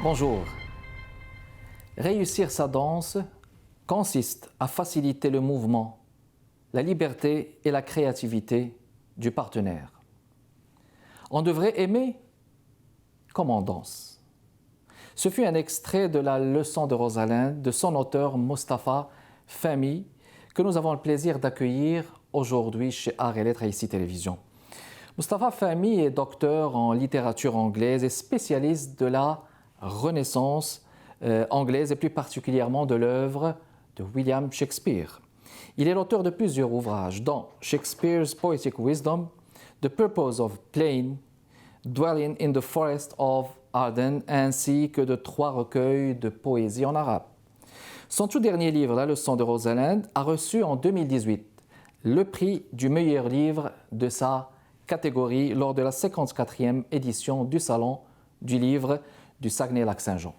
Bonjour. Réussir sa danse consiste à faciliter le mouvement, la liberté et la créativité du partenaire. On devrait aimer comme on danse. Ce fut un extrait de la leçon de Rosalind de son auteur Mustapha Fahmy que nous avons le plaisir d'accueillir aujourd'hui chez Arts et Lettres ici Télévision. Mustapha Fahmy est docteur en littérature anglaise et spécialiste de la Renaissance anglaise et plus particulièrement de l'œuvre de William Shakespeare. Il est l'auteur de plusieurs ouvrages dont Shakespeare's Poetic Wisdom, The Purpose of Playing, Dwelling in the Forest of Arden, ainsi que de 3 recueils de poésie en arabe. Son tout dernier livre, La leçon de Rosalind, a reçu en 2018 le prix du meilleur livre de sa catégorie lors de la 54e édition du Salon du livre du Saguenay-Lac-Saint-Jean.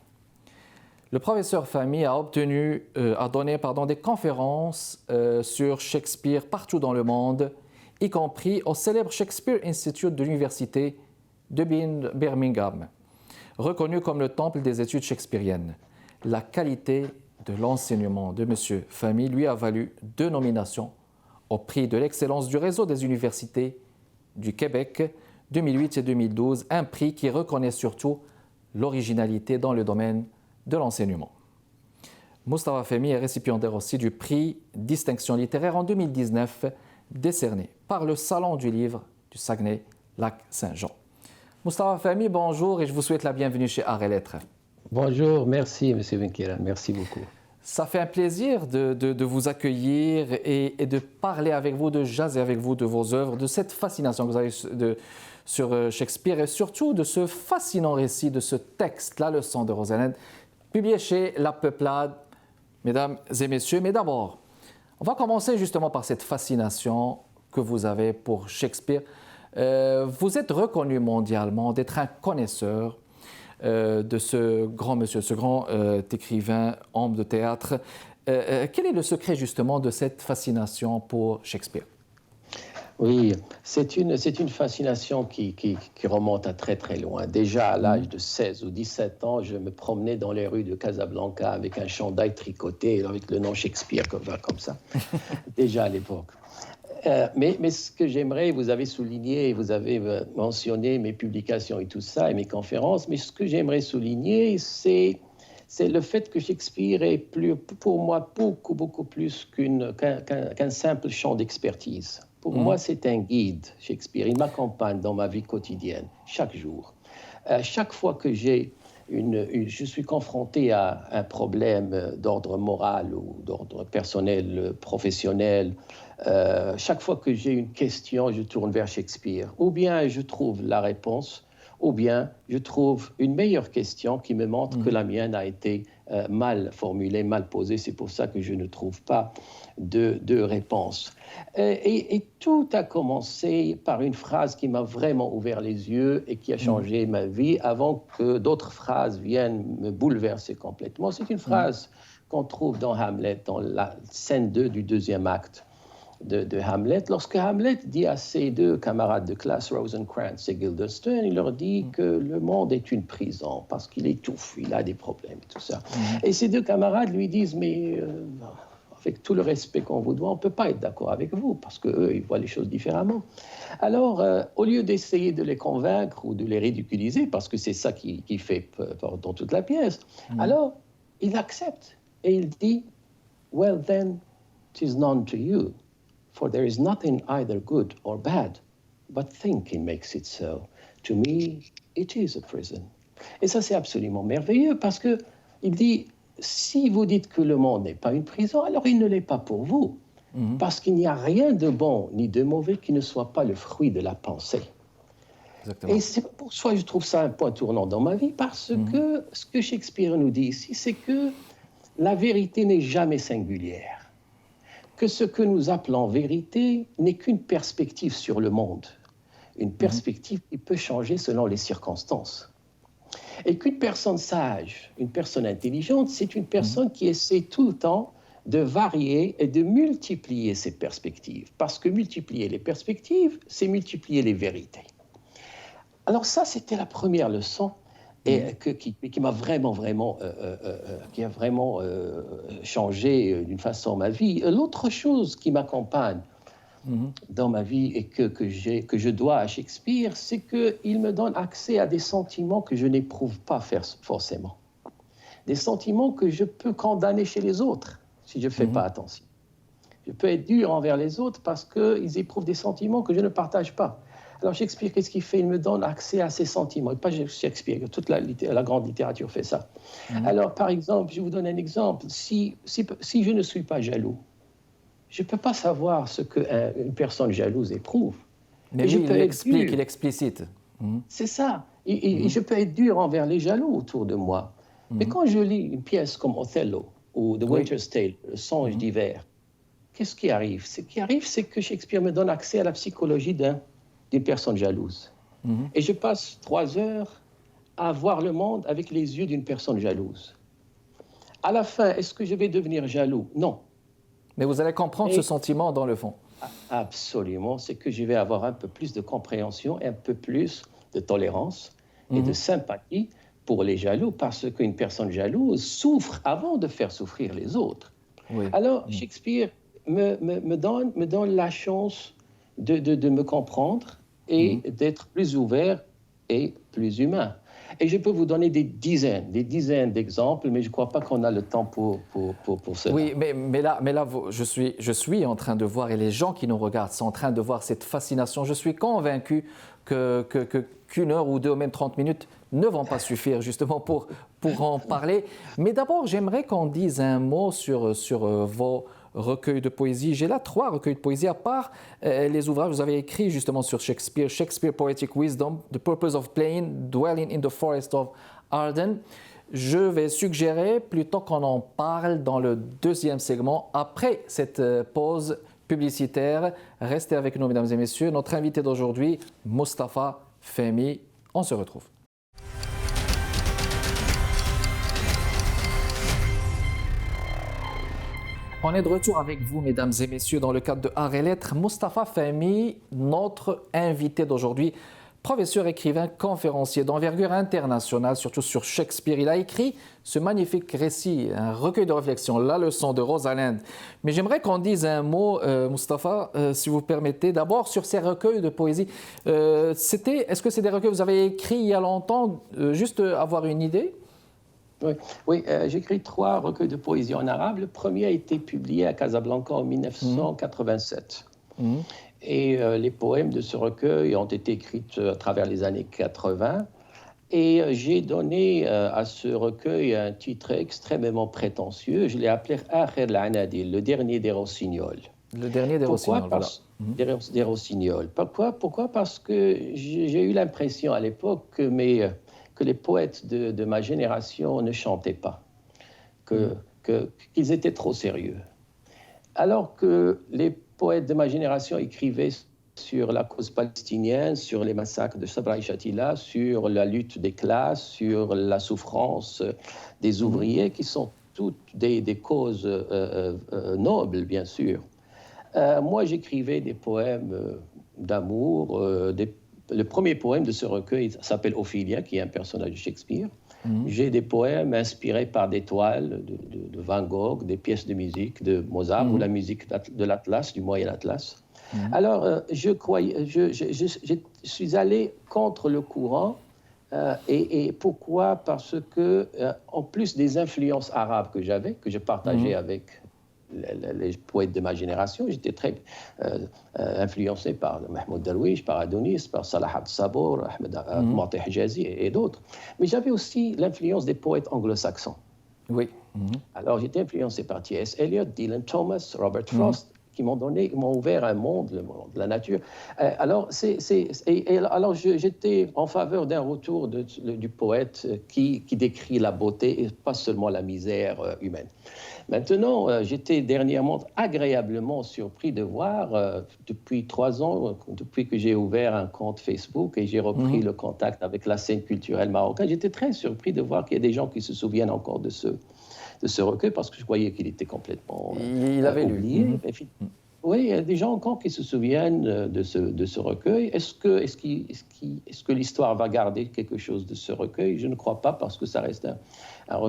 Le professeur Fahmy a donné des conférences sur Shakespeare partout dans le monde, y compris au célèbre Shakespeare Institute de l'Université de Birmingham, reconnu comme le temple des études shakespeariennes. La qualité de l'enseignement de M. Fahmy lui a valu 2 nominations au prix de l'excellence du réseau des universités du Québec 2008 et 2012, un prix qui reconnaît surtout l'originalité dans le domaine de l'enseignement. Mustapha Fahmy est récipiendaire aussi du prix Distinction littéraire en 2019, décerné par le Salon du livre du Saguenay-Lac-Saint-Jean. Mustapha Fahmy, bonjour et je vous souhaite la bienvenue chez Arts et Lettres. Bonjour, merci M. Vinkira, merci beaucoup. Ça fait un plaisir de vous accueillir et de parler avec vous, de jaser avec vous de vos œuvres, de cette fascination que vous avez sur Shakespeare et surtout de ce fascinant récit, de ce texte, La leçon de Rosalind, publié chez La Peuplade, mesdames et messieurs. Mais d'abord, on va commencer justement par cette fascination que vous avez pour Shakespeare. Vous êtes reconnu mondialement d'être un connaisseur de ce grand monsieur, ce grand écrivain, homme de théâtre. Quel est le secret justement de cette fascination pour Shakespeare? Oui, c'est une fascination qui remonte à très très loin. Déjà à l'âge de 16 ou 17 ans, je me promenais dans les rues de Casablanca avec un chandail tricoté avec le nom Shakespeare comme ça, déjà à l'époque. Mais ce que j'aimerais, vous avez souligné, vous avez mentionné mes publications et tout ça, et mes conférences, mais ce que j'aimerais souligner, c'est le fait que Shakespeare est pour moi beaucoup plus qu'un simple champ d'expertise. Pour moi, c'est un guide, Shakespeare. Il m'accompagne dans ma vie quotidienne, chaque jour. Chaque fois que je suis confronté à un problème d'ordre moral ou d'ordre personnel, professionnel, chaque fois que j'ai une question, je tourne vers Shakespeare. Ou bien je trouve la réponse, ou bien je trouve une meilleure question qui me montre que la mienne a été mal formulée, mal posée. C'est pour ça que je ne trouve pas de réponse. Et tout a commencé par une phrase qui m'a vraiment ouvert les yeux et qui a changé ma vie avant que d'autres phrases viennent me bouleverser complètement. C'est une phrase qu'on trouve dans Hamlet, dans la scène 2 du 2e acte de Hamlet. Lorsque Hamlet dit à ses 2 camarades de classe, Rosencrantz et Guildenstern, il leur dit que le monde est une prison parce qu'il étouffe, il a des problèmes et tout ça. Et ces 2 camarades lui disent, mais avec tout le respect qu'on vous doit, on ne peut pas être d'accord avec vous parce qu'eux, ils voient les choses différemment. Alors, au lieu d'essayer de les convaincre ou de les ridiculiser, parce que c'est ça qui fait peur dans toute la pièce, alors il accepte et il dit, well then, 'tis none to you. For there is nothing either good or bad, but thinking makes it so. To me, it is a prison. Et ça, c'est absolument merveilleux parce qu'il dit, si vous dites que le monde n'est pas une prison, alors il ne l'est pas pour vous. Parce qu'il n'y a rien de bon ni de mauvais qui ne soit pas le fruit de la pensée. Exactement. Et c'est pour ça que je trouve ça un point tournant dans ma vie, parce que ce que Shakespeare nous dit ici, c'est que la vérité n'est jamais singulière. Que ce que nous appelons vérité n'est qu'une perspective sur le monde, une perspective qui peut changer selon les circonstances. Et qu'une personne sage, une personne intelligente, c'est une personne qui essaie tout le temps de varier et de multiplier ses perspectives. Parce que multiplier les perspectives, c'est multiplier les vérités. Alors ça, c'était la première leçon et qui m'a vraiment, qui a vraiment changé d'une façon ma vie. L'autre chose qui m'accompagne dans ma vie et que je dois à Shakespeare, c'est qu'il me donne accès à des sentiments que je n'éprouve pas forcément. Des sentiments que je peux condamner chez les autres si je ne fais pas attention. Je peux être dur envers les autres parce qu'ils éprouvent des sentiments que je ne partage pas. Alors Shakespeare, qu'est-ce qu'il fait? Il me donne accès à ces sentiments. Et pas Shakespeare, toute la grande littérature fait ça. Alors, par exemple, je vous donne un exemple. Si je ne suis pas jaloux, je ne peux pas savoir ce qu'une personne jalouse éprouve. Mais lui, il explicite. C'est ça. Et je peux être dur envers les jaloux autour de moi. Mais quand je lis une pièce comme Othello ou The Winter's Tale, Le songe d'hiver, qu'est-ce qui arrive? Ce qui arrive, c'est que Shakespeare me donne accès à la psychologie d'une personne jalouse. Et je passe 3 heures à voir le monde avec les yeux d'une personne jalouse. À la fin, est-ce que je vais devenir jaloux? Non. Mais vous allez comprendre ce sentiment dans le fond. Absolument. C'est que je vais avoir un peu plus de compréhension et un peu plus de tolérance et de sympathie pour les jaloux, parce qu'une personne jalouse souffre avant de faire souffrir les autres. Oui. Alors, Shakespeare me donne la chance de me comprendre et d'être plus ouvert et plus humain. Et je peux vous donner des dizaines d'exemples, mais je ne crois pas qu'on a le temps pour cela. Oui, mais là je suis en train de voir, et les gens qui nous regardent sont en train de voir cette fascination. Je suis convaincu qu'une heure ou deux, ou même 30 minutes, ne vont pas suffire justement pour en parler. Mais d'abord, j'aimerais qu'on dise un mot sur vos recueils de poésie. J'ai là 3 recueils de poésie, à part les ouvrages que vous avez écrits justement sur Shakespeare, Shakespeare Poetic Wisdom, The Purpose of Playing, Dwelling in the Forest of Arden. Je vais suggérer plutôt qu'on en parle dans le 2e segment, après cette pause publicitaire. Restez avec nous, mesdames et messieurs. Notre invité d'aujourd'hui, Mustapha Fehmi. On se retrouve. On est de retour avec vous, mesdames et messieurs, dans le cadre de Arts et Lettres. Mustapha Fehmi, notre invité d'aujourd'hui, professeur, écrivain, conférencier d'envergure internationale, surtout sur Shakespeare. Il a écrit ce magnifique récit, un recueil de réflexion, La leçon de Rosalind. Mais j'aimerais qu'on dise un mot, Mustapha, si vous permettez, d'abord sur ces recueils de poésie. Est-ce que c'est des recueils que vous avez écrits il y a longtemps, juste avoir une idée? Oui, j'ai écrit 3 recueils de poésie en arabe. Le premier a été publié à Casablanca en 1987. Et les poèmes de ce recueil ont été écrits à travers les années 80. Et j'ai donné à ce recueil un titre extrêmement prétentieux. Je l'ai appelé Akhir al-Anadil, le dernier des rossignols. Le dernier des rossignols, voilà. Des rossignols. Pourquoi? Parce que j'ai eu l'impression à l'époque que les poètes de ma génération ne chantaient pas, qu'ils étaient trop sérieux. Alors que les poètes de ma génération écrivaient sur la cause palestinienne, sur les massacres de Sabra et Shatila, sur la lutte des classes, sur la souffrance des ouvriers, qui sont toutes des causes nobles, bien sûr. Moi, j'écrivais des poèmes d'amour, le premier poème de ce recueil s'appelle Ophélia, qui est un personnage de Shakespeare. J'ai des poèmes inspirés par des toiles de Van Gogh, des pièces de musique de Mozart ou la musique de l'Atlas, du Moyen Atlas. Alors, je suis allé contre le courant. Et pourquoi? Parce que, en plus des influences arabes que je partageais avec les poètes de ma génération, j'étais très influencé par Mahmoud Darwish, par Adonis, par Salah Sabour, Ahmed Mati Hijazi et d'autres. Mais j'avais aussi l'influence des poètes anglo-saxons. Oui. Alors j'étais influencé par T.S. Eliot, Dylan Thomas, Robert Frost, qui m'ont ouvert un monde, le monde de la nature. Alors j'étais en faveur d'un retour du poète qui décrit la beauté et pas seulement la misère humaine. Maintenant, j'étais dernièrement agréablement surpris de voir, depuis 3 ans, depuis que j'ai ouvert un compte Facebook et j'ai repris le contact avec la scène culturelle marocaine, j'étais très surpris de voir qu'il y a des gens qui se souviennent encore de ce recueil, parce que je croyais qu'il était complètement Il avait oublié. lu. Oui, il y a des gens encore qui se souviennent de ce recueil. Est-ce que l'histoire va garder quelque chose de ce recueil? Je ne crois pas, parce que ça reste un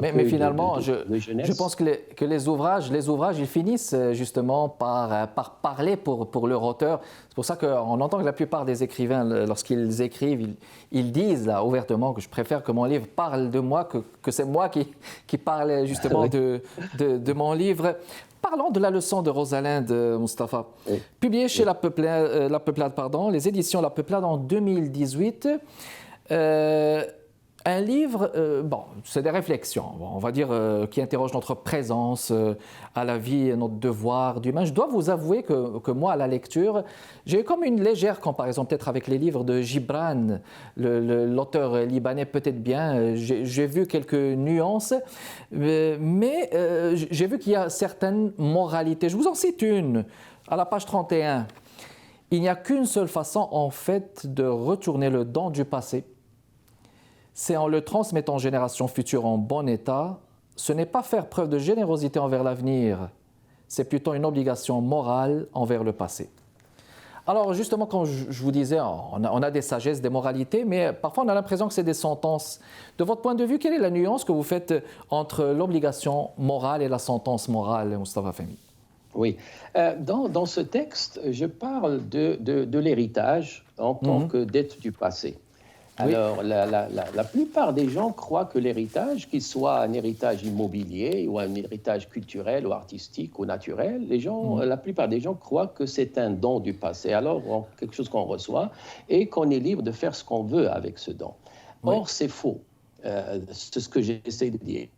Mais recueil finalement, de je jeunesse. pense que les ouvrages, ils finissent justement par parler pour leur auteur. C'est pour ça qu'on entend que la plupart des écrivains, lorsqu'ils écrivent, ils disent là ouvertement que je préfère que mon livre parle de moi que c'est moi qui parle justement Oui, de mon livre. Parlons de la leçon de Rosalinde, Mustapha. oui, Publiée chez oui. La Peuplade, pardon, les éditions La Peuplade en 2018. Un livre, bon, c'est des réflexions, bon, on va dire, qui interrogent notre présence à la vie et notre devoir d'humain. Je dois vous avouer que moi, à la lecture, j'ai eu comme une légère comparaison peut-être avec les livres de Gibran, l'auteur libanais peut-être bien. J'ai vu quelques nuances, mais j'ai vu qu'il y a certaines moralités. Je vous en cite une, à la page 31. Il n'y a qu'une seule façon, en fait, de retourner le don du passé. C'est en le transmettant aux générations futures en bon état. Ce n'est pas faire preuve de générosité envers l'avenir, c'est plutôt une obligation morale envers le passé. Alors justement, quand je vous disais, on a des sagesses, des moralités, mais parfois on a l'impression que c'est des sentences. De votre point de vue, quelle est la nuance que vous faites entre l'obligation morale et la sentence morale, Mustapha Fehmi? Oui. Dans ce texte, je parle de l'héritage en tant que dette du passé. Oui. Alors, la plupart des gens croient que l'héritage, qu'il soit un héritage immobilier ou un héritage culturel ou artistique ou naturel, la plupart des gens croient que c'est un don du passé, alors quelque chose qu'on reçoit et qu'on est libre de faire ce qu'on veut avec ce don. Oui. Or, c'est faux. C'est ce que j'essaie de dire.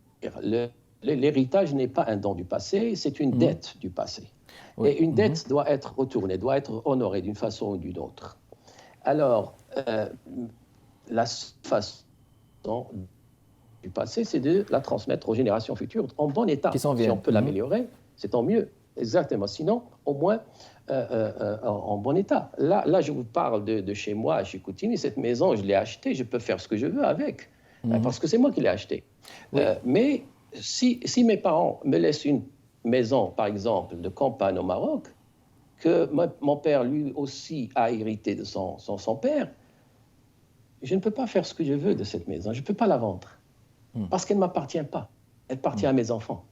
L'héritage n'est pas un don du passé, c'est une dette du passé. Oui. Et une dette doit être retournée, doit être honorée d'une façon ou d'une autre. Alors, la façon du passé, c'est de la transmettre aux générations futures en bon état. Qui s'en Si viennent. on peut l'améliorer, c'est tant mieux. Exactement. Sinon, au moins, en bon état. Là, je vous parle de chez moi, à Chicoutimi. Cette maison, je l'ai achetée. Je peux faire ce que je veux avec, parce que c'est moi qui l'ai achetée. Oui. Mais si mes parents me laissent une maison, par exemple, de campagne au Maroc, que mon père, lui aussi, a hérité de son père, je ne peux pas faire ce que je veux de cette maison. Je ne peux pas la vendre parce qu'elle ne m'appartient pas. Elle appartient à mes enfants.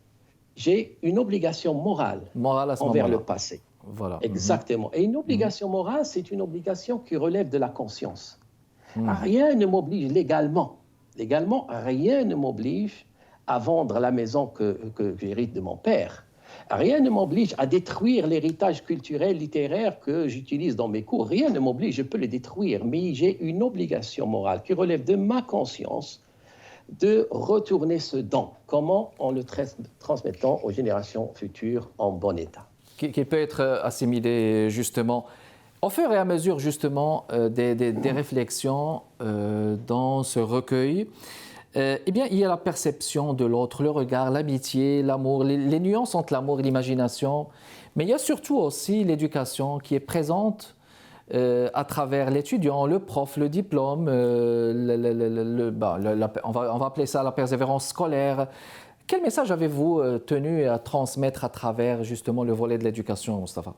J'ai une obligation morale Morale à ce envers moment-là. le passé. Voilà. Exactement. Et une obligation morale, c'est une obligation qui relève de la conscience. Rien ne m'oblige légalement. Légalement, rien ne m'oblige à vendre la maison que j'hérite de mon père. Rien ne m'oblige à détruire l'héritage culturel, littéraire que j'utilise dans mes cours. Rien ne m'oblige, je peux le détruire. Mais j'ai une obligation morale qui relève de ma conscience de retourner ce don. Comment? En le transmettant aux générations futures en bon état. Qui peut être assimilé justement au fur et à mesure justement des réflexions dans ce recueil. Eh bien, il y a la perception de l'autre, le regard, l'amitié, l'amour, les nuances entre l'amour et l'imagination. Mais il y a surtout aussi l'éducation qui est présente à travers l'étudiant, le prof, le diplôme, on va appeler ça la persévérance scolaire. Quel message avez-vous tenu à transmettre à travers justement le volet de l'éducation, Mustapha?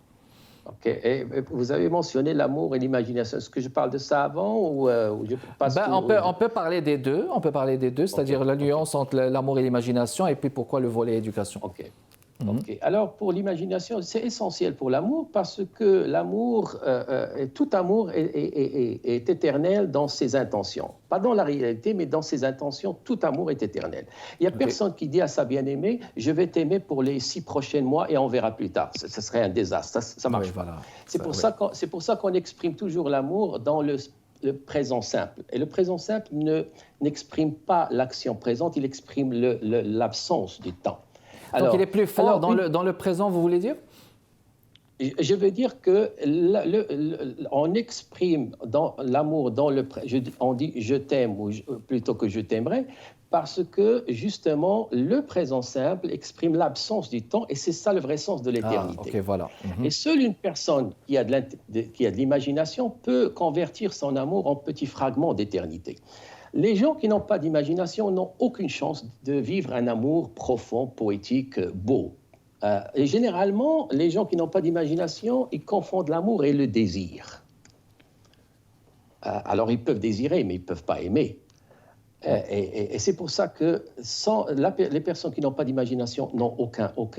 Ok. Et vous avez mentionné l'amour et l'imagination. Est-ce que je parle de ça avant ou je passe on peut parler des deux. On peut parler des deux, c'est-à-dire la nuance entre l'amour et l'imagination, et puis pourquoi le volet éducation. Ok. Okay. Alors, pour l'imagination, c'est essentiel pour l'amour parce que l'amour, tout amour est éternel dans ses intentions. Pas dans la réalité, mais dans ses intentions, tout amour est éternel. Il n'y a personne qui dit à sa bien-aimée « je vais t'aimer pour les 6 prochains mois et on verra plus tard ». Ce serait un désastre, ça marche pas. Voilà. C'est pour ça qu'on exprime toujours l'amour dans le présent simple. Et le présent simple n'exprime pas l'action présente, il exprime l'absence du temps. Donc il est plus fort dans le présent, vous voulez dire? Je veux dire que on exprime dans l'amour, on dit je t'aime ou plutôt que je t'aimerai, parce que justement le présent simple exprime l'absence du temps et c'est ça le vrai sens de l'éternité. Okay, voilà. Et seule une personne qui a de l'imagination peut convertir son amour en petits fragments d'éternité. Les gens qui n'ont pas d'imagination n'ont aucune chance de vivre un amour profond, poétique, beau. Et généralement, les gens qui n'ont pas d'imagination, ils confondent l'amour et le désir. Alors, ils peuvent désirer, mais ils ne peuvent pas aimer. Et c'est pour ça que les personnes qui n'ont pas d'imagination n'ont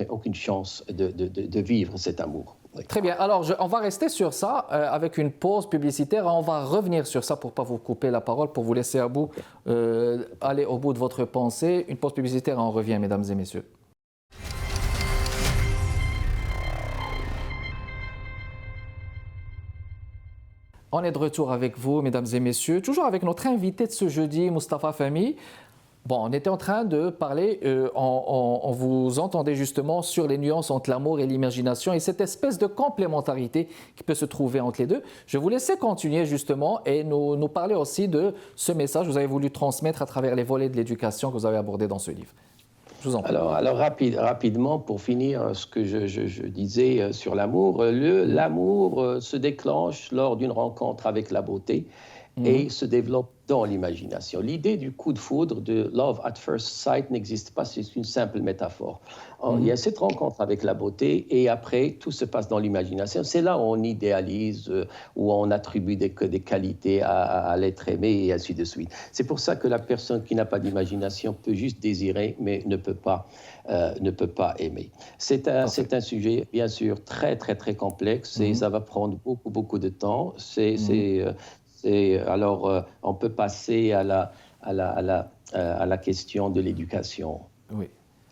aucune chance de vivre cet amour. Oui. Très bien. Alors, on va rester sur ça avec une pause publicitaire. On va revenir sur ça pour ne pas vous couper la parole, pour vous laisser aller au bout de votre pensée. Une pause publicitaire et on revient, mesdames et messieurs. On est de retour avec vous, mesdames et messieurs, toujours avec notre invité de ce jeudi, Mustapha Fahmy. Bon, on était en train de parler, on vous entendait justement sur les nuances entre l'amour et l'imagination et cette espèce de complémentarité qui peut se trouver entre les deux. Je vais vous laisser continuer justement et nous parler aussi de ce message que vous avez voulu transmettre à travers les volets de l'éducation que vous avez abordé dans ce livre. Je vous en prie. Alors rapidement, pour finir, ce que je disais sur l'amour, l'amour se déclenche lors d'une rencontre avec la beauté et se développe dans l'imagination. L'idée du coup de foudre, de love at first sight, n'existe pas, c'est une simple métaphore. Il y a cette rencontre avec la beauté et après, tout se passe dans l'imagination. C'est là où on idéalise, où on attribue des qualités à l'être aimé et ainsi de suite. C'est pour ça que la personne qui n'a pas d'imagination peut juste désirer, mais ne peut pas aimer. C'est un sujet, bien sûr, très, très, très complexe et ça va prendre beaucoup, beaucoup de temps. Alors, on peut passer à la question de l'éducation. Oui.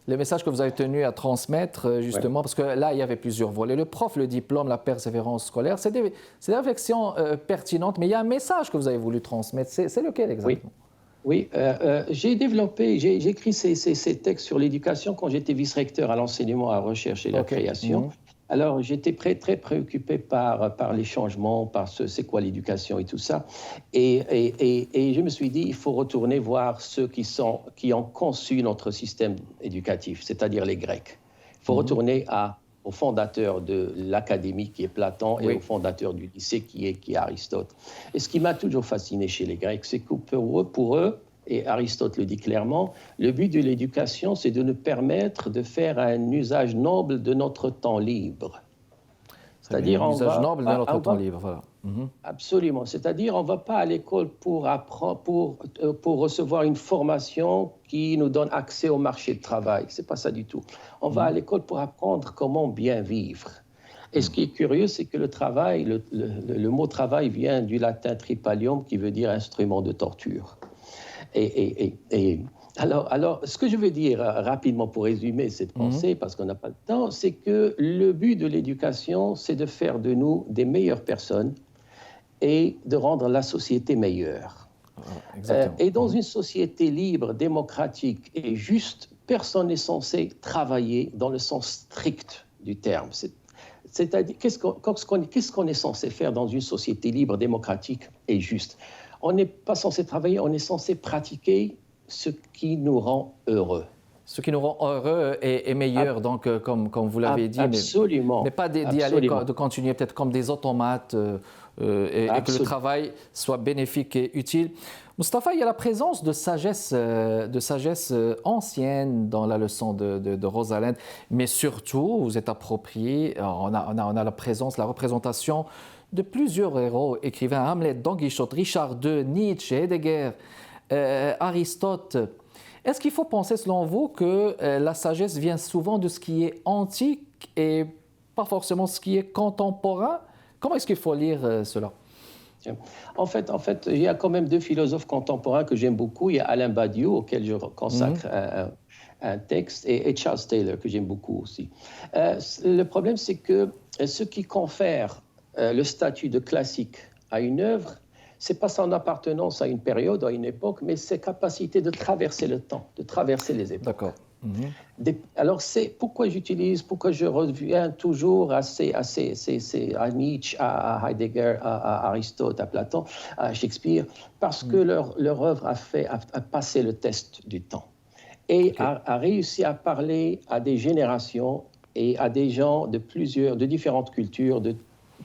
Le message que vous avez tenu à transmettre, justement, parce que là, il y avait plusieurs volets. Le prof, le diplôme, la persévérance scolaire, c'est des réflexions pertinentes, mais il y a un message que vous avez voulu transmettre. C'est lequel exactement? Oui, j'ai écrit ces textes sur l'éducation quand j'étais vice-recteur à l'enseignement, à la recherche et la création. Alors, j'étais très préoccupé par les changements, par c'est quoi l'éducation et tout ça. Et je me suis dit, il faut retourner voir ceux qui ont conçu notre système éducatif, c'est-à-dire les Grecs. Il faut retourner au fondateur de l'académie, qui est Platon, et au fondateur du lycée, qui est Aristote. Et ce qui m'a toujours fasciné chez les Grecs, c'est que pour eux, et Aristote le dit clairement, le but de l'éducation, c'est de nous permettre de faire un usage noble de notre temps libre. C'est-à-dire un usage noble de notre temps libre, voilà. Absolument. C'est-à-dire, on ne va pas à l'école pour recevoir une formation qui nous donne accès au marché de travail. Ce n'est pas ça du tout. On va à l'école pour apprendre comment bien vivre. Et ce qui est curieux, c'est que le travail, le mot travail vient du latin tripalium, qui veut dire instrument de torture. Alors, ce que je veux dire rapidement pour résumer cette pensée, parce qu'on n'a pas le temps, c'est que le but de l'éducation, c'est de faire de nous des meilleures personnes et de rendre la société meilleure. Et dans une société libre, démocratique et juste, personne n'est censé travailler dans le sens strict du terme. C'est-à-dire, qu'est-ce qu'on est censé faire dans une société libre, démocratique et juste? On n'est pas censé travailler, on est censé pratiquer ce qui nous rend heureux. Ce qui nous rend heureux et meilleur, donc, comme vous l'avez dit. Absolument. Mais pas d'y aller, de continuer peut-être comme des automates et que le travail soit bénéfique et utile. Mustapha, il y a la présence de sagesse ancienne dans la leçon de Rosalind, mais surtout, vous êtes approprié, on a la présence, la représentation de plusieurs héros, écrivains, Hamlet, Don Quichotte, Richard II, Nietzsche, Heidegger, Aristote. Est-ce qu'il faut penser, selon vous, que la sagesse vient souvent de ce qui est antique et pas forcément ce qui est contemporain? Comment est-ce qu'il faut lire cela? En fait, il y a quand même deux philosophes contemporains que j'aime beaucoup. Il y a Alain Badiou, auquel je consacre un texte, et Charles Taylor, que j'aime beaucoup aussi. Le problème, c'est que ce qui confère le statut de classique à une œuvre, ce n'est pas son appartenance à une période, à une époque, mais ses capacités de traverser le temps, de traverser les époques. D'accord. Alors, c'est pourquoi je reviens toujours à Nietzsche, à Heidegger, à Aristote, à Platon, à Shakespeare, parce que leur œuvre a passé le test du temps et a réussi à parler à des générations et à des gens de différentes cultures, de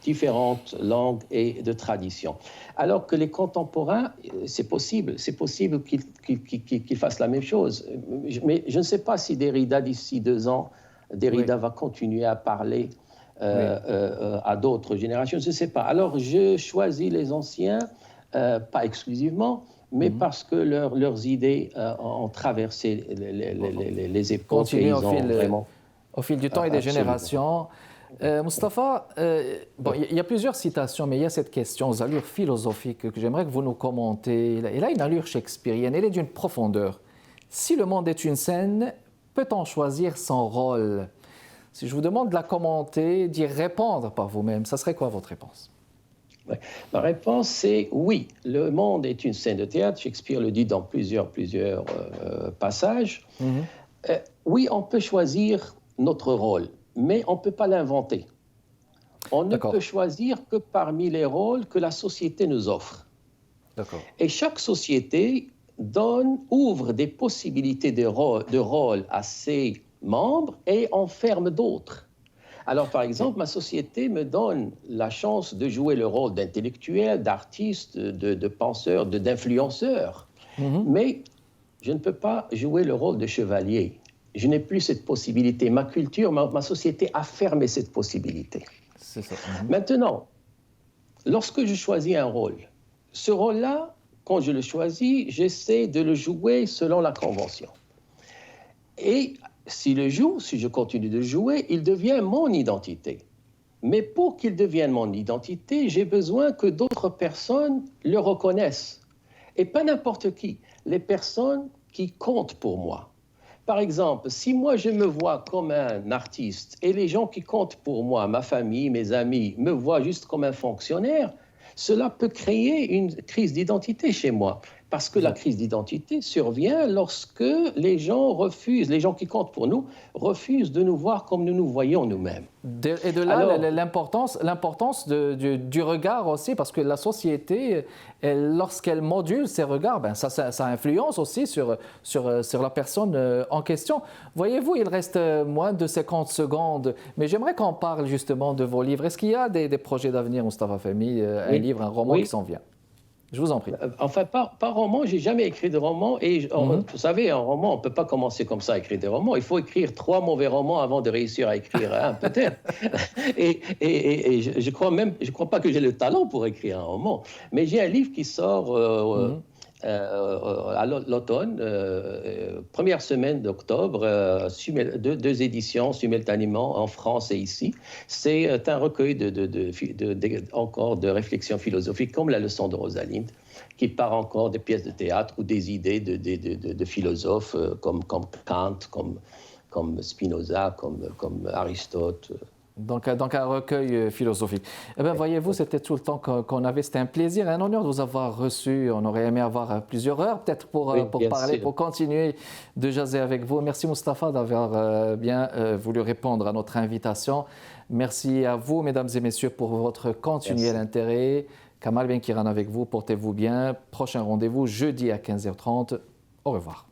différentes langues et de traditions. Alors que les contemporains, c'est possible qu'ils fassent la même chose. Mais je ne sais pas si Derrida, d'ici 2 ans, Derrida Oui. va continuer à parler Oui. à d'autres générations, je ne sais pas. Alors, je choisis les anciens, pas exclusivement, mais Mhm. parce que leurs idées ont traversé les époques et Continuer ils ont vraiment... au fil du temps et des Absolument. générations. Mustapha, bon, Oui. il y a plusieurs citations, mais il y a cette question aux allures philosophiques que j'aimerais que vous nous commentez. Elle a une allure shakespearienne, elle est d'une profondeur. Si le monde est une scène, peut-on choisir son rôle? Si je vous demande de la commenter, d'y répondre par vous-même, ça serait quoi votre réponse? Ouais. Ma réponse, c'est oui. Le monde est une scène de théâtre. Shakespeare le dit dans plusieurs passages. Mhm. Oui, on peut choisir notre rôle, mais on ne peut pas l'inventer. On ne peut D'accord, choisir que parmi les rôles que la société nous offre. d'accord. Et chaque société ouvre des possibilités de rôle à ses membres et enferme d'autres. Alors, par Ok. exemple, ma société me donne la chance de jouer le rôle d'intellectuel, d'artiste, de penseur, d'influenceur. Mhm. Mais je ne peux pas jouer le rôle de chevalier. Je n'ai plus cette possibilité. Ma culture, ma société a fermé cette possibilité. C'est ça. Mhm. Maintenant, lorsque je choisis un rôle, ce rôle-là, quand je le choisis, j'essaie de le jouer selon la convention. Et si je continue de jouer, il devient mon identité. Mais pour qu'il devienne mon identité, j'ai besoin que d'autres personnes le reconnaissent. Et pas n'importe qui, les personnes qui comptent pour moi. Par exemple, si moi je me vois comme un artiste et les gens qui comptent pour moi, ma famille, mes amis, me voient juste comme un fonctionnaire, cela peut créer une crise d'identité chez moi. Parce que la crise d'identité survient lorsque les gens qui comptent pour nous, refusent de nous voir comme nous nous voyons nous-mêmes. Et de là, Alors, l'importance du regard aussi, parce que la société, lorsqu'elle module ses regards, ben ça influence aussi sur la personne en question. Voyez-vous, il reste moins de 50 secondes, mais j'aimerais qu'on parle justement de vos livres. Est-ce qu'il y a des projets d'avenir, Mustapha Fehmi, un oui, livre, un roman qui oui. s'en vient? Je vous en prie. Enfin, pas roman, j'ai jamais écrit de roman. Et Mhm. vous savez, un roman, on ne peut pas commencer comme ça à écrire des romans. Il faut écrire 3 mauvais romans avant de réussir à écrire un, peut-être. Et je crois pas que j'ai le talent pour écrire un roman. Mais j'ai un livre qui sort Mhm. à l'automne, première semaine d'octobre, deux éditions simultanément en France et ici. C'est un recueil encore de réflexions philosophiques, comme la leçon de Rosalinde, qui part encore des pièces de théâtre ou des idées de philosophes comme Kant, comme Spinoza, comme Aristote. Donc un recueil philosophique. Eh bien, voyez-vous, c'était tout le temps qu'on avait. C'était un plaisir, un honneur de vous avoir reçu. On aurait aimé avoir plusieurs heures, peut-être Oui, pour bien parler, sûr. pour continuer de jaser avec vous. Merci, Mustapha, d'avoir bien voulu répondre à notre invitation. Merci à vous, mesdames et messieurs, pour votre continuel Merci. intérêt. Kamal Benkiran avec vous. Portez-vous bien. Prochain rendez-vous jeudi à 15h30. Au revoir.